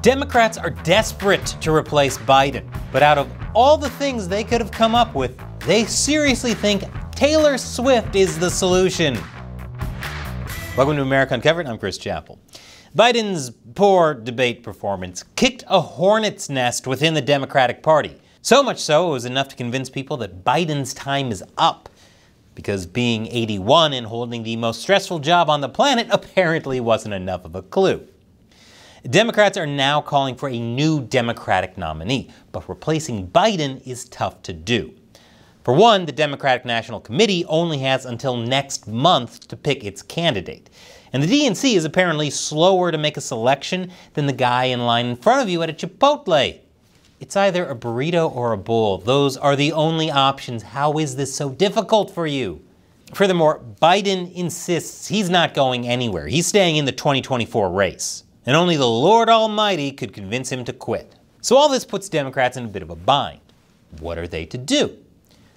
Democrats are desperate to replace Biden, but out of all the things they could have come up with, they seriously think Taylor Swift is the solution. Welcome to America Uncovered. I'm Chris Chappell. Biden's poor debate performance kicked a hornet's nest within the Democratic Party. So much so, it was enough to convince people that Biden's time is up. Because being 81 and holding the most stressful job on the planet apparently wasn't enough of a clue. Democrats are now calling for a new Democratic nominee, but replacing Biden is tough to do. For one, the Democratic National Committee only has until next month to pick its candidate. And the DNC is apparently slower to make a selection than the guy in line in front of you at a Chipotle. It's either a burrito or a bowl. Those are the only options. How is this so difficult for you? Furthermore, Biden insists he's not going anywhere. He's staying in the 2024 race. And only the Lord Almighty could convince him to quit. So all this puts Democrats in a bit of a bind. What are they to do?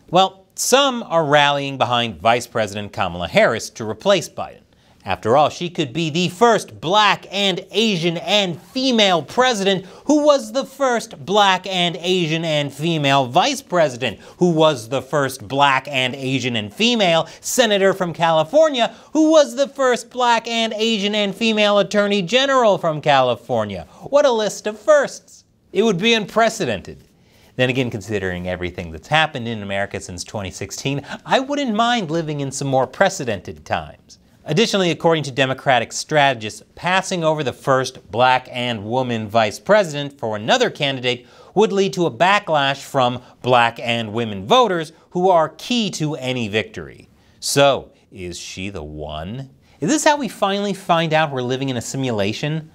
Well, some are rallying behind Vice President Kamala Harris to replace Biden. After all, she could be the first black and Asian and female president who was the first black and Asian and female vice president, who was the first black and Asian and female senator from California, who was the first black and Asian and female attorney general from California. What a list of firsts. It would be unprecedented. Then again, considering everything that's happened in America since 2016, I wouldn't mind living in some more precedented times. Additionally, according to Democratic strategists, passing over the first black and woman vice president for another candidate would lead to a backlash from black and women voters who are key to any victory. So, is she the one? Is this how we finally find out we're living in a simulation?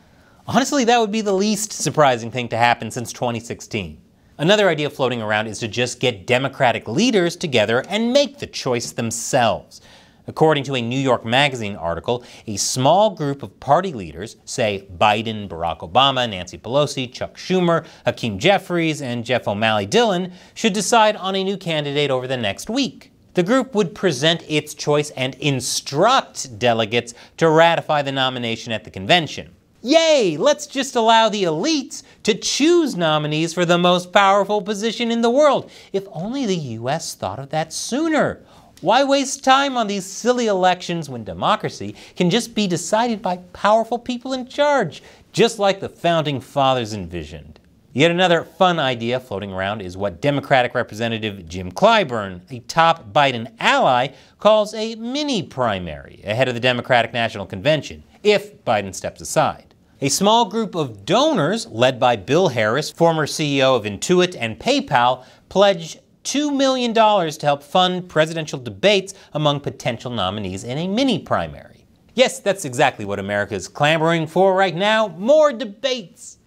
Honestly, that would be the least surprising thing to happen since 2016. Another idea floating around is to just get Democratic leaders together and make the choice themselves. According to a New York Magazine article, a small group of party leaders, say Biden, Barack Obama, Nancy Pelosi, Chuck Schumer, Hakeem Jeffries, and Jeff O'Malley Dillon, should decide on a new candidate over the next week. The group would present its choice and instruct delegates to ratify the nomination at the convention. Yay! Let's just allow the elites to choose nominees for the most powerful position in the world. If only the US thought of that sooner. Why waste time on these silly elections when democracy can just be decided by powerful people in charge, just like the Founding Fathers envisioned? Yet another fun idea floating around is what Democratic Representative Jim Clyburn, a top Biden ally, calls a mini primary ahead of the Democratic National Convention, if Biden steps aside. A small group of donors, led by Bill Harris, former CEO of Intuit and PayPal, pledged $2 million to help fund presidential debates among potential nominees in a mini primary. Yes, that's exactly what America is clamoring for right now, more debates.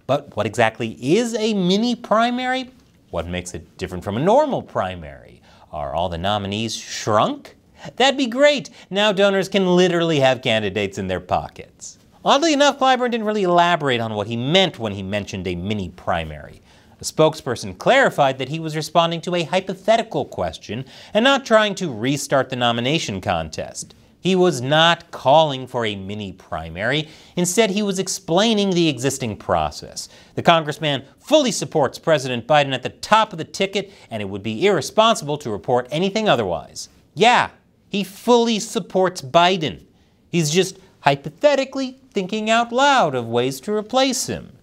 But what exactly is a mini primary? What makes it different from a normal primary? Are all the nominees shrunk? That'd be great. Now donors can literally have candidates in their pockets. Oddly enough, Clyburn didn't really elaborate on what he meant when he mentioned a mini primary. A spokesperson clarified that he was responding to a hypothetical question and not trying to restart the nomination contest. He was not calling for a mini primary. Instead, he was explaining the existing process. The congressman fully supports President Biden at the top of the ticket, and it would be irresponsible to report anything otherwise. Yeah, he fully supports Biden. He's just hypothetically thinking out loud of ways to replace him.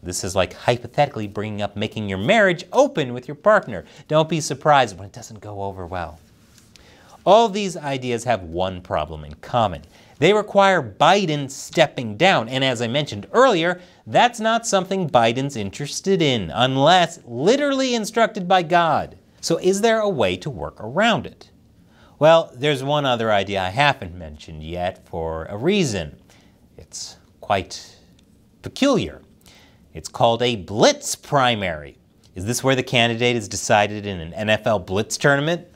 This is like hypothetically bringing up making your marriage open with your partner. Don't be surprised when it doesn't go over well. All these ideas have one problem in common. They require Biden stepping down, and as I mentioned earlier, that's not something Biden's interested in, unless literally instructed by God. So is there a way to work around it? Well, there's one other idea I haven't mentioned yet for a reason. It's quite peculiar. It's called a blitz primary. Is this where the candidate is decided in an NFL blitz tournament?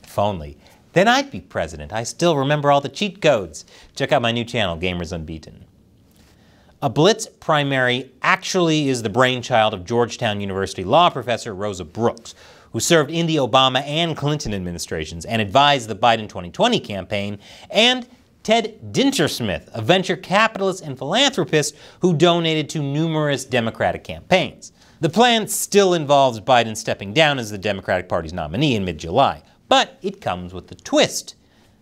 If only. Then I'd be president. I still remember all the cheat codes. Check out my new channel, Gamers Unbeaten. A blitz primary actually is the brainchild of Georgetown University law professor Rosa Brooks, who served in the Obama and Clinton administrations and advised the Biden 2020 campaign, and Ted Dintersmith, a venture capitalist and philanthropist who donated to numerous Democratic campaigns. The plan still involves Biden stepping down as the Democratic Party's nominee in mid-July, but it comes with a twist.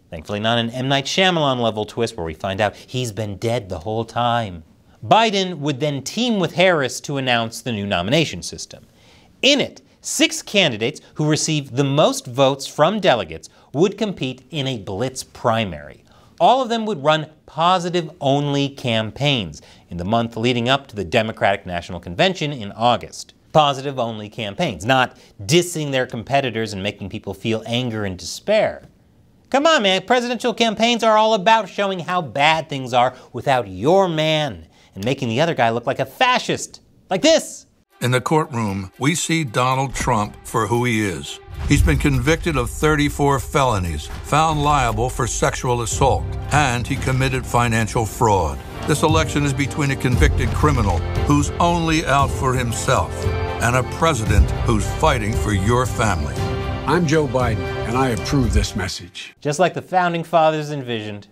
Thankfully not an M. Night Shyamalan-level twist where we find out he's been dead the whole time. Biden would then team with Harris to announce the new nomination system. In it, 6 candidates who receive the most votes from delegates would compete in a blitz primary. All of them would run positive-only campaigns in the month leading up to the Democratic National Convention in August. Positive-only campaigns, not dissing their competitors and making people feel anger and despair. Come on, man, presidential campaigns are all about showing how bad things are without your man and making the other guy look like a fascist. Like this. In the courtroom, we see Donald Trump for who he is. He's been convicted of 34 felonies, found liable for sexual assault, and he committed financial fraud. This election is between a convicted criminal who's only out for himself and a president who's fighting for your family. I'm Joe Biden, and I approve this message. Just like the Founding Fathers envisioned.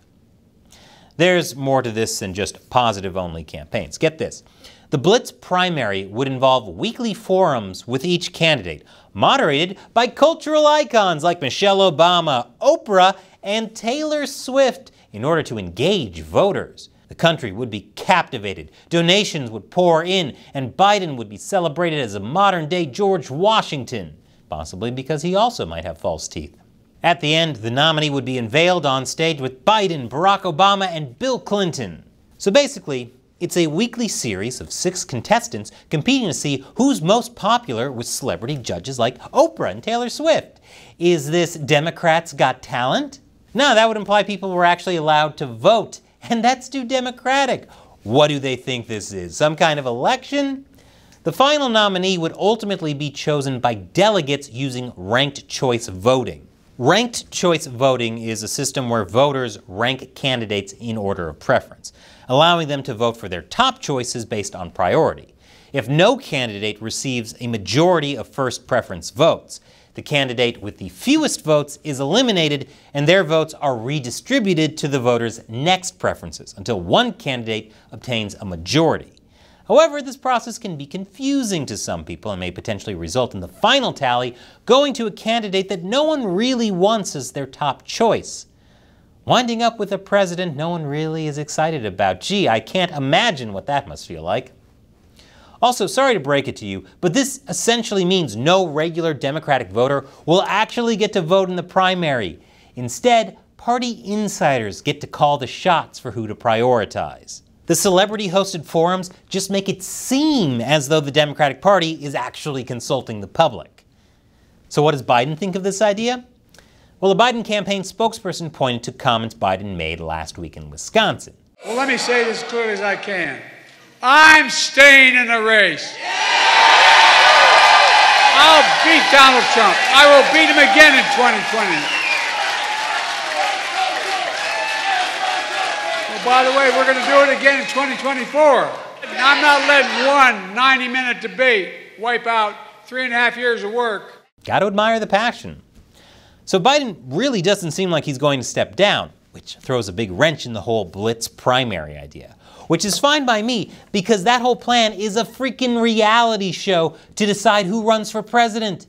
There's more to this than just positive-only campaigns. Get this. The Blitz primary would involve weekly forums with each candidate, moderated by cultural icons like Michelle Obama, Oprah, and Taylor Swift in order to engage voters. The country would be captivated, donations would pour in, and Biden would be celebrated as a modern-day George Washington, possibly because he also might have false teeth. At the end, the nominee would be unveiled on stage with Biden, Barack Obama, and Bill Clinton. So basically, it's a weekly series of 6 contestants competing to see who's most popular with celebrity judges like Oprah and Taylor Swift. Is this Democrats Got Talent? No, that would imply people were actually allowed to vote, and that's too democratic. What do they think this is? Some kind of election? The final nominee would ultimately be chosen by delegates using ranked choice voting. Ranked choice voting is a system where voters rank candidates in order of preference, allowing them to vote for their top choices based on priority. If no candidate receives a majority of first preference votes, the candidate with the fewest votes is eliminated and their votes are redistributed to the voters' next preferences until one candidate obtains a majority. However, this process can be confusing to some people and may potentially result in the final tally going to a candidate that no one really wants as their top choice. Winding up with a president no one really is excited about. Gee, I can't imagine what that must feel like. Also, sorry to break it to you, but this essentially means no regular Democratic voter will actually get to vote in the primary. Instead, party insiders get to call the shots for who to prioritize. The celebrity-hosted forums just make it seem as though the Democratic Party is actually consulting the public. So what does Biden think of this idea? Well, a Biden campaign spokesperson pointed to comments Biden made last week in Wisconsin. Well, let me say this as clearly as I can. I'm staying in the race. I'll beat Donald Trump. I will beat him again in 2020. By the way, we're going to do it again in 2024. I'm not letting one 90-minute debate wipe out 3.5 years of work. Got to admire the passion. So Biden really doesn't seem like he's going to step down, which throws a big wrench in the whole blitz primary idea. Which is fine by me, because that whole plan is a freaking reality show to decide who runs for president.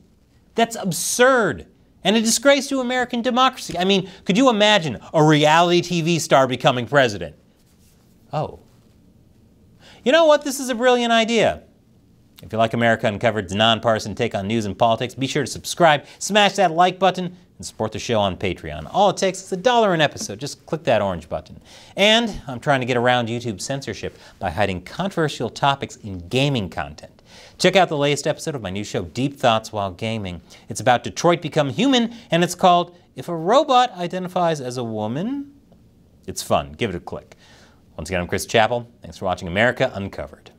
That's absurd. And a disgrace to American democracy. I mean, could you imagine a reality TV star becoming president? Oh. You know what? This is a brilliant idea. If you like America Uncovered's nonpartisan take on news and politics, be sure to subscribe, smash that like button, and support the show on Patreon. All it takes is $1 an episode. Just click that orange button. And I'm trying to get around YouTube censorship by hiding controversial topics in gaming content. Check out the latest episode of my new show, Deep Thoughts While Gaming. It's about Detroit Become Human, and it's called If a Robot Identifies as a Woman. It's fun. Give it a click. Once again, I'm Chris Chappell. Thanks for watching America Uncovered.